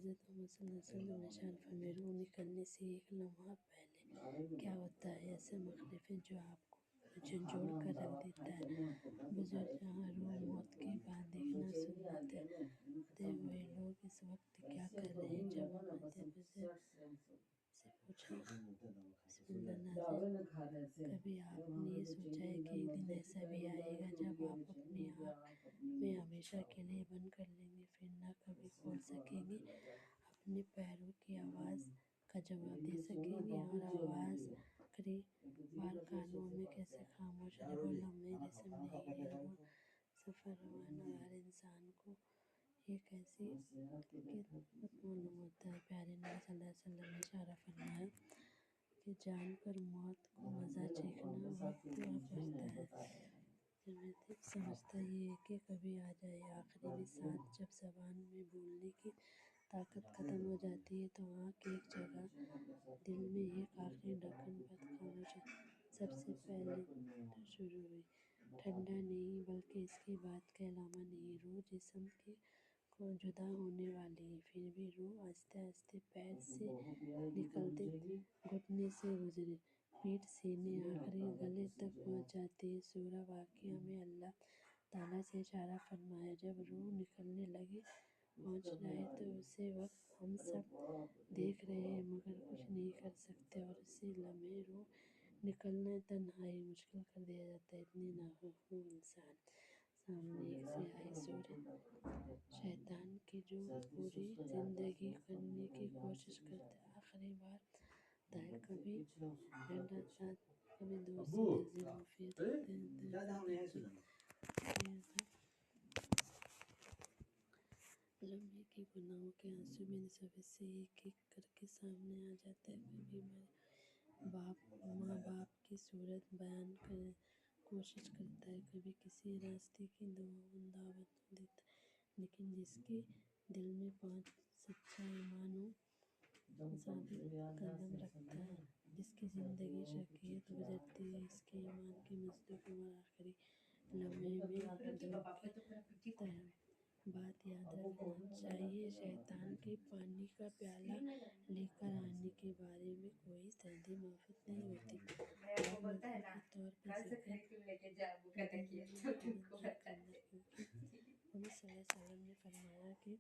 حضرت محمد صلی اللہ علیہ وسلم نے ارشاد فرمایا روح نکلنے سے ایک لمحہ پہلے کیا ہوتا ہے ایسے مخالف جو آپ کو جھنجھوڑ کر رکھ دیتا ہے۔ بزرگ جہاں روح موت کے بعد دیکھنا سنت ہے، ہوئے لوگ اس وقت کیا کر رہے ہیں؟ جب بزرگ سے پوچھا بسم اللہ ناظرین، کبھی آپ نے یہ سوچا ہے کہ ایک دن ایسا بھی آئے گا جب آپ اپنی آنکھ میں ہمیشہ کے لیے بند کر لیں گے، پھر نہ کبھی کھول سکیں گے، اپنے پیروں کی آواز کا جواب دے سکیں گے، اور آواز آخری بار کانوں میں کیسے خاموش رہے وہ لمحے جسم نہیں ہے روح سفر روانہ ہر انسان کو ایک ایسی حقیقت معلوم ہوتا ہے۔ پیارے نبی صلی اللہ علیہ وسلم نے اشارہ فرمایا کہ جان پر موت کو مزہ چکھنا وقت پہنچتا ہے، سمجھتا یہ ہے کہ کبھی آ جائے۔ آخری بھی ساتھ جب زبان میں بولنے کی طاقت ختم ہو جاتی ہے تو آنکھ ایک جگہ دل میں ایک آخری دھڑکن بند خاموشی سب سے پہلے شروع ہوئی، ٹھنڈا نہیں بلکہ اس کے بعد کا علامہ نہیں۔ روح جسم کو جدا ہونے والی ہے، پھر بھی روح آہستہ آہستہ پیر سے نکلتے گھٹنے سے گزرے پیٹھ سینے آخری گلے تک پہنچ جاتی ہے۔ سورہ واقعہ میں اللہ تعالیٰ سے اشارہ فرمایا جب روح نکلنے لگے پہنچ جائے تو اسی وقت ہم سب دیکھ رہے ہیں مگر کچھ نہیں کر سکتے، اور اسی لمحے روح نکلنا تنہائی مشکل کر دیا جاتا ہے۔ اتنی ناخوش انسان سامنے ایک سیاہی صورت شیطان کی جو پوری زندگی کرنے کی کوشش کرتا ہے، آخری بار آتا ہے، کبھی ڈنڈا ساتھ کبھی دوستی تہذیب مفید لمحے کے گناہوں کے آنسو میں سب سے ایک ایک کر کے سامنے آ جاتا ہے، کبھی ماں باپ کی صورت بیان کر کوشش کرتا ہے، کبھی کسی راستے کی دعوت دیتا ہے، لیکن جس کے دل میں 5 سچا ایمان ہو، ثابت قدم رکھتا ہے، جس کی زندگی شقیت گزرتی ہے، اس کے ایمان کے مصدوق اور آخری لمحے میں دعا کی بات یاد رکھنا چاہیے۔ شیطان کے پانی کا پیالہ لے کر آنے کے بارے میں کوئی تہذیب مفت نہیں ہوتی، اور مدعو کے طور پر ذکر نبی صلی اللہ علیہ وسلم نے فرمایا کہ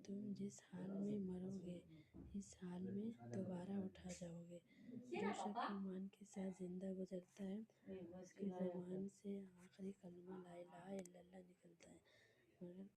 تم جس حال میں مرو گے اس حال میں دوبارہ اٹھا جاؤ گے۔ جو شخص ایمان کے ساتھ زندہ گزرتا ہے اس کی زبان سے آخری کلمہ لا الہ الا اللہ نکلتا ہے، مگر